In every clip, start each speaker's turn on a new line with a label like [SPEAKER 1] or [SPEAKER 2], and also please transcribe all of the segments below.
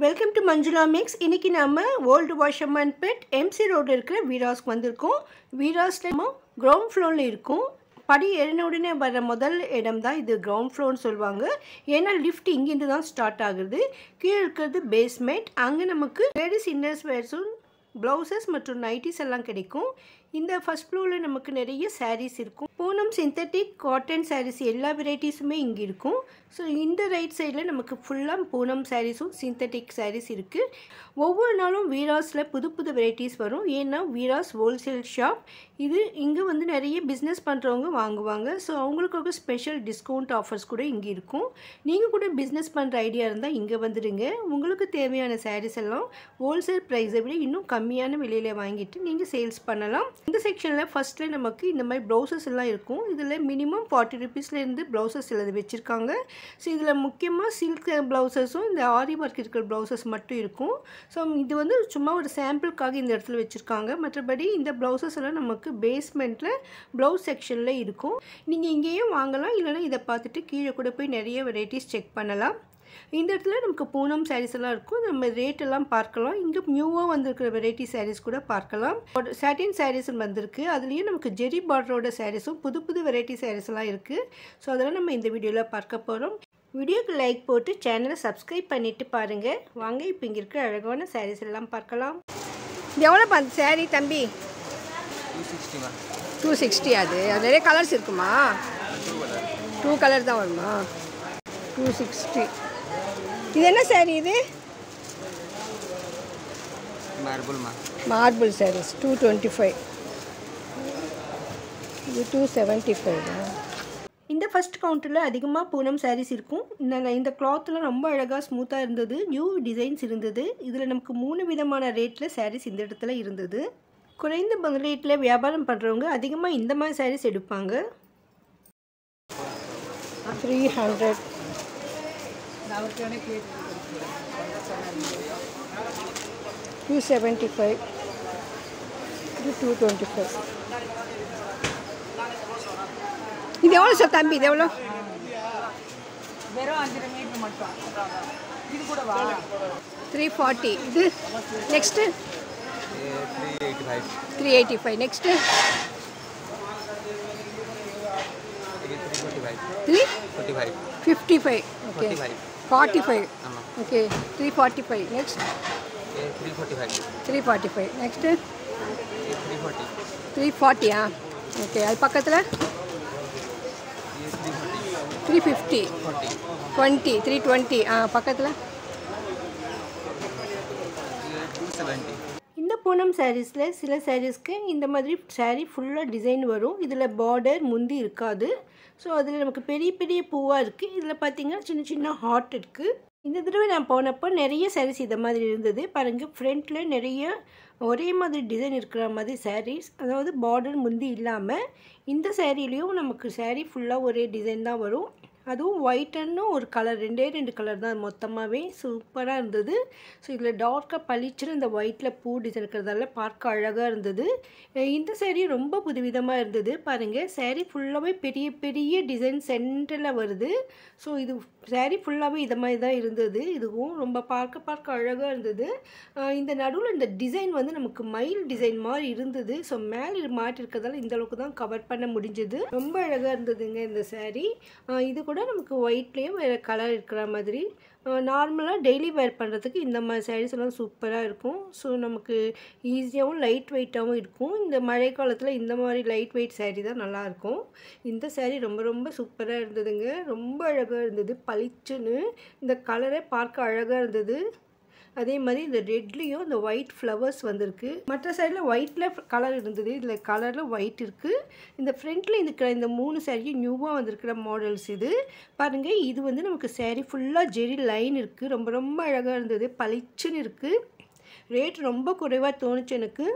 [SPEAKER 1] Welcome to Manjula mix. இன்றைக்கி நம்ம old washerman bed MC ரோடில் இருக்கிற வீராஸ்க்கு வந்திருக்கோம். வீராஸில் நம்ம கிரவுண்ட் ஃப்ளோரில் இருக்கும். படி ஏறின உடனே வர முதல் இடம் தான் இது கிரவுண்ட் ஃப்ளோர்னு சொல்லுவாங்க. ஏன்னா லிஃப்ட் இங்கேருந்து தான் ஸ்டார்ட் ஆகுது. கீழே இருக்கிறது பேஸ்மெண்ட். அங்கே நமக்கு லேடிஸ் இன்னர்ஸ் வேர்ஸும் ப்ளவுசஸ் மற்றும் நைட்டிஸ் எல்லாம் கிடைக்கும். இந்த ஃபர்ஸ்ட் ஃப்ளோரில் நமக்கு நிறைய சாரீஸ் இருக்கும். பூனம் சிந்தட்டிக் காட்டன் சாரீஸ் எல்லா வெரைட்டிஸுமே இங்கே இருக்கும். ஸோ இந்த ரைட் சைடில் நமக்கு ஃபுல்லாக பூனம் சாரீஸும் சிந்தட்டிக் சாரீஸ் இருக்குது. ஒவ்வொரு நாளும் வீராஸில் புது புது வெரைட்டிஸ் வரும். ஏன்னா வீராஸ் ஹோல்சேல் ஷாப். இது இங்கே வந்து நிறைய பிஸ்னஸ் பண்ணுறவங்க வாங்குவாங்க. ஸோ அவங்களுக்காக ஸ்பெஷல் டிஸ்கவுண்ட் ஆஃபர்ஸ் கூட இங்கே இருக்கும். நீங்கள் கூட பிஸ்னஸ் பண்ணுற ஐடியா இருந்தால் இங்கே வந்துடுங்க. உங்களுக்கு தேவையான சாரீஸ் எல்லாம் ஹோல்சேல் ப்ரைஸை விட இன்னும் கம்மியான விலையில் வாங்கிட்டு நீங்கள் சேல்ஸ் பண்ணலாம். இந்த செக்ஷனில் ஃபஸ்ட்டில் நமக்கு இந்த மாதிரி ப்ளவுசஸ் எல்லாம் இருக்கும். இதில் மினிமம் 40 ருபீஸ்லேருந்து ப்ளவுசஸ் எழுதி வச்சுருக்காங்க. ஸோ இதில் முக்கியமாக சில்க் ப்ளவுசஸும் இந்த ஆரி ஒர்க் இருக்கிற ப்ளவுசஸ் மட்டும் இருக்கும். ஸோ இது வந்து சும்மா ஒரு சாம்பிளுக்காக இந்த இடத்துல வச்சுருக்காங்க. மற்றபடி இந்த ப்ளவுசஸ் எல்லாம் நமக்கு பேஸ்மெண்ட்டில் ப்ளவுஸ் செக்ஷனில் இருக்கும். நீங்கள் இங்கேயும் வாங்கலாம், இல்லைனா இதை பார்த்துட்டு கீழே கூட போய் நிறைய வெரைட்டிஸ் செக் பண்ணலாம். இந்த இடத்துல நமக்கு பூனம் சாரீஸ் எல்லாம் இருக்கும். நம்ம ரேட் எல்லாம் பார்க்கலாம். இங்கே நியூவாக வந்திருக்கிற வெரைட்டி சாரீஸ் கூட பார்க்கலாம். சாட்டின் சாரீஸ் வந்திருக்கு. அதுலேயும் நமக்கு ஜெரி பார்டரோட சாரீஸும் புது புது வெரைட்டி சாரீஸ் எல்லாம் இருக்குது. ஸோ அதெல்லாம் நம்ம இந்த வீடியோவில் பார்க்க போகிறோம். வீடியோக்கு லைக் போட்டு சேனலை சப்ஸ்கிரைப் பண்ணிவிட்டு பாருங்கள். வாங்க இப்போ இங்கே இருக்கிற அழகான சாரீஸ் எல்லாம் பார்க்கலாம். இது எவ்வளோ அந்த சாரீ தம்பி? 260. அது நிறைய கலர்ஸ் இருக்குமா? 2 கலர் தான் வருமா? 260. இது என்ன சாரீ? இது மார்பிள் சாரீஸ் 225. இது 275. இந்த ஃபஸ்ட் கவுண்டரில் அதிகமாக பூனம் சாரீஸ் இருக்கும். இந்த கிளாத்லாம் ரொம்ப அழகாக ஸ்மூத்தாக இருந்தது. நியூ டிசைன்ஸ் இருந்தது. இதில் நமக்கு 3 விதமான ரேட்டில் சாரீஸ் இந்த இடத்துல இருந்தது. குறைந்த ரேட்டில் வியாபாரம் பண்ணுறவங்க அதிகமாக இந்த மாதிரி சாரீஸ் எடுப்பாங்க. 300. 275. இது 225. இது எவ்வளோ சார் தம்பி? இது எவ்வளோ? 340. இது next 385. Next 355. Okay 45. Okay 345. Next 345. Next 340. Okay அது பக்கத்தில் 350. 20. 320. பக்கத்தில் இந்த பூனம் சாரீஸில் சில சாரீஸ்க்கு இந்த மாதிரி சாரீ ஃபுல்லாக டிசைன் வரும். இதில் பார்டர் முந்தி இருக்காது. ஸோ அதில் நமக்கு பெரிய பெரிய பூவாக இருக்குது. இதில் பார்த்திங்கன்னா சின்ன சின்ன ஹார்ட் இருக்குது. இந்த தடவை நான் போனப்போ நிறைய சாரீஸ் இதை மாதிரி இருந்தது. பாருங்கள், ஃப்ரண்ட்டில் நிறைய ஒரே மாதிரி டிசைன் இருக்கிற மாதிரி சாரீஸ், அதாவது பார்டர் முந்தி இல்லாமல். இந்த சாரீலேயும் நமக்கு சாரீ ஃபுல்லாக ஒரே டிசைன் தான் வரும். அதுவும் ஒயிட்டுன்னு ஒரு கலர், 2 கலர் தான் மொத்தமாகவே. சூப்பராக இருந்தது. ஸோ இதில் டார்க்காக பளிச்சுன்னு இந்த ஒயிட்டில் பூ டிசைன் இருக்கிறதால பார்க்க அழகாக இருந்தது. இந்த சாரீ ரொம்ப புதுவிதமாக இருந்தது. பாருங்கள், சாரீ ஃபுல்லாகவே பெரிய பெரிய டிசைன் சென்டரில் வருது. ஸோ இது சாரீ ஃபுல்லாகவே இதை மாதிரி தான் இருந்தது. இதுவும் ரொம்ப பார்க்க அழகாக இருந்தது. இந்த நடுவில் இந்த டிசைன் வந்து நமக்கு மயில் டிசைன் மாதிரி இருந்தது. ஸோ மேலே மாட்டி இருக்கிறதால இந்தளவுக்கு தான் கவர் பண்ண முடிஞ்சது. ரொம்ப அழகாக இருந்ததுங்க இந்த சாரீ. இது கூட நமக்கு ஒயிட்லேயும் வேறு கலர் இருக்கிற மாதிரி. நார்மலாக டெய்லி வேர் பண்ணுறதுக்கு இந்த மாதிரி சாரீஸ் எல்லாம் சூப்பராக இருக்கும். ஸோ நமக்கு ஈஸியாகவும் லைட் வெயிட்டாகவும் இருக்கும். இந்த மழை காலத்தில் இந்த மாதிரி லைட் வெயிட் சாரீ தான் நல்லாயிருக்கும். இந்த சாரீ ரொம்ப ரொம்ப சூப்பராக இருந்ததுங்க. ரொம்ப அழகாக இருந்தது. பளிச்சுன்னு இந்த கலரே பார்க்க அழகாக இருந்தது. அதே மாதிரி இந்த ரெட்லேயும் இந்த ஒயிட் ஃப்ளவர்ஸ் வந்திருக்கு. மற்ற சைடில் ஒயிட்டில் கலர் இருந்தது. இதில் கலரில் ஒயிட் இருக்குது. இந்த ஃப்ரண்ட்டில் இருக்கிற இந்த 3 சாரியும் நியூவாக வந்திருக்கிற மாடல்ஸ் இது. பாருங்கள், இது வந்து நமக்கு சாரீ ஃபுல்லாக ஜெரி லைன் இருக்குது. ரொம்ப ரொம்ப அழகாக இருந்தது. பளிச்சுன்னு இருக்குது. ரேட் ரொம்ப குறைவாக தோணுச்சு எனக்கு.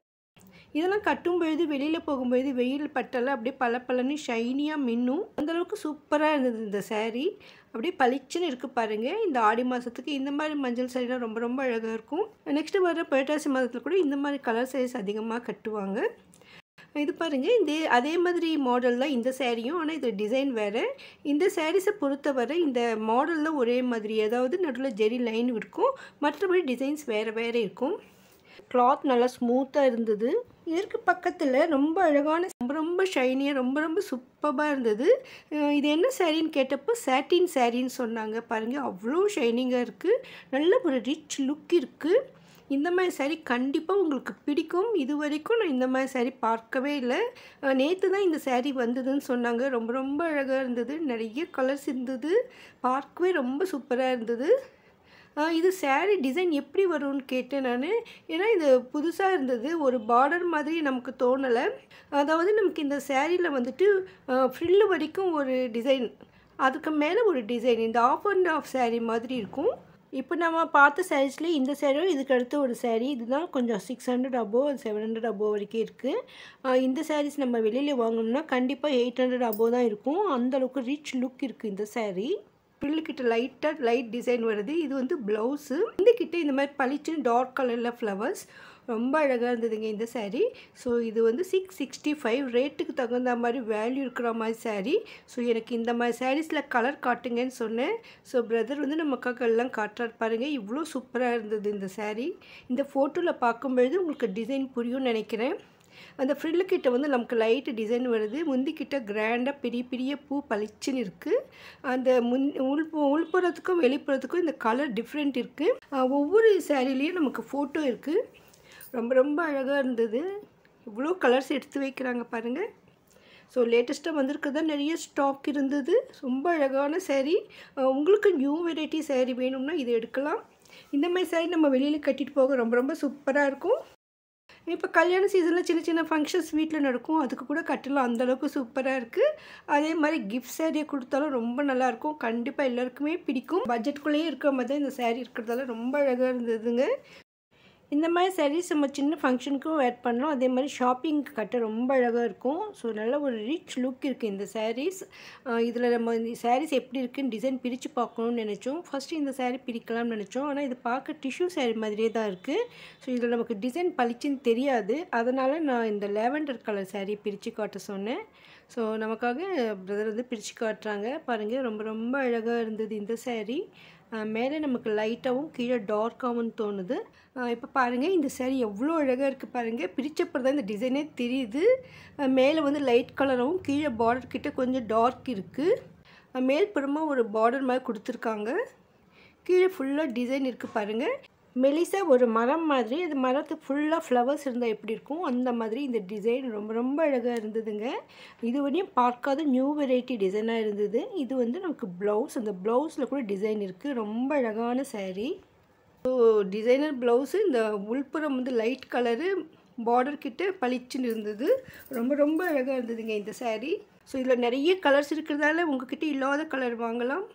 [SPEAKER 1] இதெல்லாம் கட்டும் பொழுது வெளியில் போகும்பொழுது வெயில் பட்டெல்லாம் அப்படியே பளபளன்னு ஷைனியாக மின்னும். அந்தளவுக்கு சூப்பராக இருந்தது இந்த சாரீ. அப்படியே பளிச்சுன்னு இருக்குது பாருங்கள். இந்த ஆடி மாதத்துக்கு இந்த மாதிரி மஞ்சள் சாரீலாம் ரொம்ப ரொம்ப அழகாக இருக்கும். நெக்ஸ்ட்டு வர புரட்டாசி மாதத்தில் கூட இந்த மாதிரி கலர் சாரீஸ் அதிகமாக கட்டுவாங்க. இது பாருங்கள், அதே மாதிரி மாடல் தான் இந்த சாரியும். ஆனால் இது டிசைன் வேறு. இந்த சாரீஸை பொறுத்தவரை இந்த மாடலில் ஒரே மாதிரி, அதாவது நடுவில் ஜெரி லைன் இருக்கும், மற்றபடி டிசைன்ஸ் வேறு வேறு இருக்கும். கிளாத் நல்லா ஸ்மூத்தாக இருந்தது. இதற்கு பக்கத்தில் ரொம்ப அழகான ரொம்ப ஷைனியாக ரொம்ப சூப்பராக இருந்தது. இது என்ன சாரின்னு கேட்டப்போ சாட்டின் சாரின்னு சொன்னாங்க. பாருங்கள், அவ்வளோ ஷைனிங்காக இருக்குது, நல்ல ஒரு ரிச் லுக் இருக்குது. இந்த மாதிரி சாரீ கண்டிப்பாக உங்களுக்கு பிடிக்கும். இது வரைக்கும் நான் இந்த மாதிரி சாரீ பார்க்கவே இல்லை. நேற்று தான் இந்த சாரீ வந்ததுன்னு சொன்னாங்க. ரொம்ப அழகாக இருந்தது, நிறைய கலர்ஸ் இருந்தது, பார்க்கவே ரொம்ப சூப்பராக இருந்தது. இது சாரீ டிசைன் எப்படி வரும்னு கேட்டேன் நான். ஏன்னா இது புதுசாக இருந்தது, ஒரு பார்டர் மாதிரி நமக்கு தோணலை. அதாவது நமக்கு இந்த சாரியில் வந்துட்டு ஃப்ரில்லு வரைக்கும் ஒரு டிசைன், அதுக்கு மேலே ஒரு டிசைன், இந்த ஆஃப் அண்ட் ஆஃப் சாரீ மாதிரி இருக்கும். இப்போ நம்ம பார்த்த சாரீஸ்லேயே இந்த சாரியும் இதுக்கு அடுத்து ஒரு சாரீ, இதுதான் கொஞ்சம் 600 அபோவ் 700 அபோவ் வரைக்கும் இருக்குது. இந்த சாரீஸ் நம்ம வெளியில் வாங்கணும்னா கண்டிப்பாக 800 அபோவ் தான் இருக்கும். அந்தளவுக்கு ரிச் லுக் இருக்குது இந்த சாரீ. பில்லுக்கிட்ட லைட் டிசைன் வருது. இது வந்து ப்ளவுஸு. இந்த கிட்ட இந்த மாதிரி பளிச்சுன்னு டார்க் கலரில் ஃப்ளவர்ஸ், ரொம்ப அழகாக இருந்ததுங்க இந்த சாரீ. ஸோ இது வந்து 665, ரேட்டுக்கு தகுந்த மாதிரி வேல்யூ இருக்கிற மாதிரி சாரீ. ஸோ எனக்கு இந்த மாதிரி சாரீஸில் கலர் காட்டுங்கன்னு சொன்னேன். ஸோ பிரதர் வந்து நமக்காக எல்லாம் காட்டுறாரு பாருங்கள். இவ்வளோ சூப்பராக இருந்தது இந்த சாரீ. இந்த ஃபோட்டோவில் பார்க்கும்பொழுது உங்களுக்கு டிசைன் புரியும்னு நினைக்கிறேன். அந்த ஃப்ரில்லுக்கிட்ட வந்து நமக்கு லைட்டு டிசைன் வருது. முந்திக்கிட்ட கிராண்டாக பெரிய பூ பளிச்சுன்னு இருக்குது. அந்த உள்புறத்துக்கும் வெளிப்புறத்துக்கும் இந்த கலர் டிஃப்ரெண்ட் இருக்குது. ஒவ்வொரு சாரீலேயும் நமக்கு ஃபோட்டோ இருக்குது. ரொம்ப அழகாக இருந்தது. இவ்வளோ கலர்ஸ் எடுத்து வைக்கிறாங்க பாருங்கள். ஸோ லேட்டஸ்ட்டாக வந்திருக்கிறது தான் நிறைய ஸ்டாக் இருந்தது. ரொம்ப அழகான சாரீ. உங்களுக்கு நியூ வெரைட்டி சாரீ வேணும்னா இது எடுக்கலாம். இந்த மாதிரி சாரீ நம்ம வெளியில் கட்டிட்டு போக ரொம்ப சூப்பராக இருக்கும். இப்போ கல்யாண சீசனில் சின்ன ஃபங்க்ஷன்ஸ் வீட்டில் நடக்கும், அதுக்கு கூட கட்டலாம். அந்தளவுக்கு சூப்பராக இருக்குது. அதே மாதிரி கிஃப்ட் சாரியை கொடுத்தாலும் ரொம்ப நல்லாயிருக்கும். கண்டிப்பாக எல்லாருக்குமே பிடிக்கும். பட்ஜெட்குள்ளேயே இருக்கிற மாதிரி தான் இந்த சாரீ இருக்கிறதால ரொம்ப அழகாக இருந்ததுங்க. இந்த மாதிரி சாரீஸ் நம்ம சின்ன ஃபங்க்ஷனுக்கும் வேர் பண்ணலாம். அதே மாதிரி ஷாப்பிங்க்கு கட்ட ரொம்ப அழகாக இருக்கும். ஸோ நல்ல ஒரு ரிச் லுக் இருக்குது இந்த சாரீஸ். இதில் நம்ம இந்த சாரீஸ் எப்படி இருக்குன்னு டிசைன் பிரித்து பார்க்கணும்னு நினச்சோம். ஃபஸ்ட்டு இந்த சாரீ பிரிக்கலாம்னு நினச்சோம். ஆனால் இது பார்க்க டிஷ்யூ சாரீ மாதிரியே தான் இருக்குது. ஸோ இதில் நமக்கு டிசைன் பளிச்சுன்னு தெரியாது. அதனால் நான் இந்த லேவெண்டர் கலர் சாரீ பிரித்து காட்ட சொன்னேன். ஸோ நமக்காக பிரதர் வந்து பிரித்து காட்டுறாங்க பாருங்கள். ரொம்ப அழகாக இருந்தது இந்த சாரீ. மேலே நமக்கு லைட்டாகவும் கீழே டார்க்காகவும் தோணுது. இப்போ பாருங்கள், இந்த சாரீ எவ்வளோ அழகாக இருக்குது பாருங்கள். பிரித்தப்பறம் தான் இந்த டிசைனே தெரியுது. மேலே வந்து லைட் கலராகவும் கீழே பார்டர் கிட்ட கொஞ்சம் டார்க் இருக்குது. மேல்புறமாக ஒரு பார்டர் மாதிரி கொடுத்துருக்காங்க. கீழே ஃபுல்லாக டிசைன் இருக்குது பாருங்கள். மெலிசா ஒரு மரம் மாதிரி, அது மரத்துக்கு ஃபுல்லாக ஃப்ளவர்ஸ் இருந்தால் எப்படி இருக்கும் அந்த மாதிரி இந்த டிசைன் ரொம்ப அழகாக இருந்ததுங்க. இது வரையும் பார்க்காத நியூ வெரைட்டி டிசைனாக இருந்தது. இது வந்து நமக்கு ப்ளவுஸ், அந்த ப்ளவுஸில் கூட டிசைன் இருக்குது. ரொம்ப அழகான சாரீ. ஸோ டிசைனர் ப்ளவுஸு, இந்த உள்புறம் வந்து லைட் கலரு, பார்டர் கிட்ட பளிச்சுன்னு இருந்தது. ரொம்ப அழகாக இருந்ததுங்க இந்த சாரீ. ஸோ இதில் நிறைய கலர்ஸ் இருக்கிறதால உங்ககிட்ட இல்லாத கலர் வாங்கலாம்.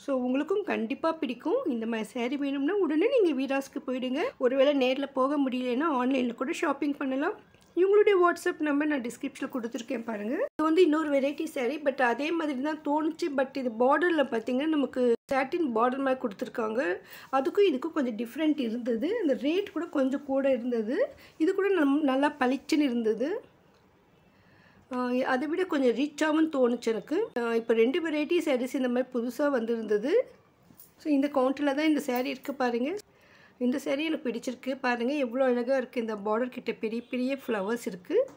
[SPEAKER 1] ஸோ உங்களுக்கும் கண்டிப்பாக பிடிக்கும். இந்த மாதிரி சாரீ வேணும்னா உடனே நீங்கள் வீராஸ்க்கு போயிடுங்க. ஒருவேளை நேரில் போக முடியலைன்னா ஆன்லைனில் கூட ஷாப்பிங் பண்ணலாம். இவங்களுடைய வாட்ஸ்அப் நம்பர் நான் டிஸ்கிரிப்ஷனில் கொடுத்துருக்கேன் பாருங்கள். இது வந்து இன்னொரு வெரைட்டி சாரீ, பட் அதே மாதிரி தான் தோணுச்சு. பட் இது பார்டரில் பார்த்திங்கன்னா நமக்கு சாட்டின் பார்டர் மாதிரி கொடுத்துருக்காங்க. அதுக்கும் இதுக்கும் கொஞ்சம் டிஃப்ரெண்ட் இருந்தது. அந்த ரேட் கூட கொஞ்சம் கூட இருந்தது. இது கூட நல்லா பளிச்சுன்னு இருந்தது. அதை விட கொஞ்சம் ரிச்சாகவும் தோணுச்சு எனக்கு. இப்போ 2 வெரைட்டி சாரீஸ் இந்த மாதிரி புதுசாக வந்துருந்தது. ஸோ இந்த கவுண்டரில் தான் இந்த சாரீ இருக்குது பாருங்கள். இந்த சாரீ எனக்கு பிடிச்சிருக்கு பாருங்கள். எவ்வளோ அழகாக இருக்குது. இந்த பார்டர் கிட்ட பெரிய ஃப்ளவர்ஸ் இருக்குது.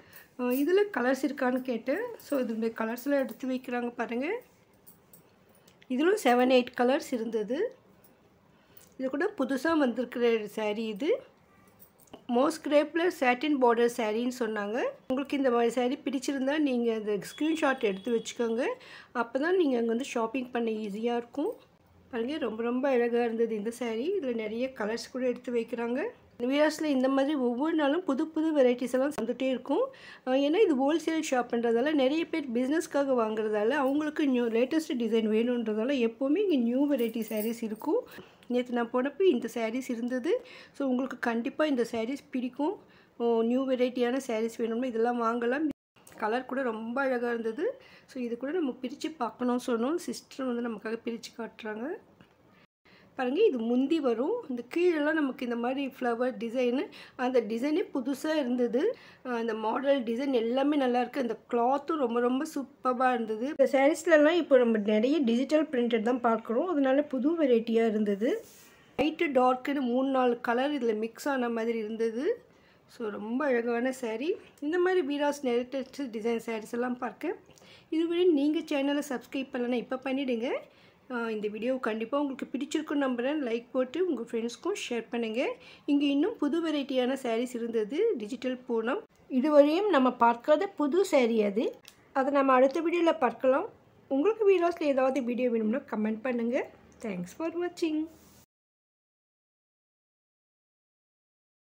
[SPEAKER 1] இதில் கலர்ஸ் இருக்கான்னு கேட்டேன். ஸோ இதனுடைய கலர்ஸ்லாம் எடுத்து வைக்கிறாங்க பாருங்கள். இதிலும் 7-8 கலர்ஸ் இருந்தது. இது கூட புதுசாக வந்திருக்கிற சாரீ இது. மோஸ்ட் கிரேப்பில் சாட்டின் பார்டர் சாரின்னு சொன்னாங்க. உங்களுக்கு இந்த மாதிரி சாரீ பிடிச்சிருந்தா நீங்கள் அந்த ஸ்க்ரீன்ஷாட் எடுத்து வச்சுக்கோங்க. அப்போ தான் நீங்கள் அங்கே வந்து ஷாப்பிங் பண்ண ஈஸியாக இருக்கும். பாருங்கள், ரொம்ப அழகாக இருந்தது இந்த சாரீ. இதில் நிறைய கலர்ஸ் கூட எடுத்து வைக்கிறாங்க. வீராஸில் இந்த மாதிரி ஒவ்வொரு நாளும் புது வெரைட்டிஸ் எல்லாம் வந்துகிட்டே இருக்கும். ஏன்னா இது ஹோல்சேல் ஷாப்ன்றதால நிறைய பேர் பிஸ்னஸ்க்காக வாங்குறதால அவங்களுக்கு லேட்டஸ்ட் டிசைன் வேணுன்றதால எப்போவுமே இங்கே நியூ வெரைட்டி சாரீஸ் இருக்கும். நேற்று நான் போனப்போ இந்த சாரீஸ் இருந்தது. ஸோ உங்களுக்கு கண்டிப்பாக இந்த சாரீஸ் பிடிக்கும். நியூ வெரைட்டியான சாரீஸ் வேணும்னா இதெல்லாம் வாங்கலாம். கலர் கூட ரொம்ப அழகாக இருந்தது. ஸோ இது கூட நம்ம பிரித்து பார்க்கணும்னு சொன்னோம். சிஸ்டர் வந்து நமக்காக பிரித்து காட்டுறாங்க. பாருங்கள் இது முந்தி வரும். இந்த கீழெல்லாம் நமக்கு இந்த மாதிரி ஃப்ளவர் டிசைனு, அந்த டிசைனே புதுசாக இருந்தது. அந்த மாடல் டிசைன் எல்லாமே நல்லாயிருக்கு. அந்த கிளாத்தும் ரொம்ப ரொம்ப சூப்பராக இருந்தது. இந்த சாரீஸ்லலாம் இப்போ நம்ம நிறைய டிஜிட்டல் பிரிண்டட் தான் பார்க்குறோம். அதனால புது வெரைட்டியாக இருந்தது. லைட்டு டார்க்குன்னு 3-4 கலர் இதில் மிக்ஸ் ஆன மாதிரி இருந்தது. ஸோ ரொம்ப அழகான சாரீ. இந்த மாதிரி வீராஸ் நெரட்டட் டிசைன் சாரீஸ் எல்லாம் பார்க்க இதுவரை நீங்கள் சேனலை சப்ஸ்கிரைப் பண்ணலன்னா இப்போ பண்ணிவிடுங்க. இந்த வீடியோ கண்டிப்பாக உங்களுக்கு பிடிச்சிருக்குன்னு நம்புகிறேன். லைக் போட்டு உங்கள் ஃப்ரெண்ட்ஸ்க்கும் ஷேர் பண்ணுங்கள். இங்கே இன்னும் புது வெரைட்டியான சாரீஸ் இருந்தது. டிஜிட்டல் பூனம் இதுவரையும் நம்ம பார்க்காத புது சாரீ அது. அதை நம்ம அடுத்த வீடியோவில் பார்க்கலாம். உங்களுக்கு வீடியோஸில் ஏதாவது வீடியோ வேணும்னா கமெண்ட் பண்ணுங்கள். தேங்க்ஸ் ஃபார் வாட்சிங்.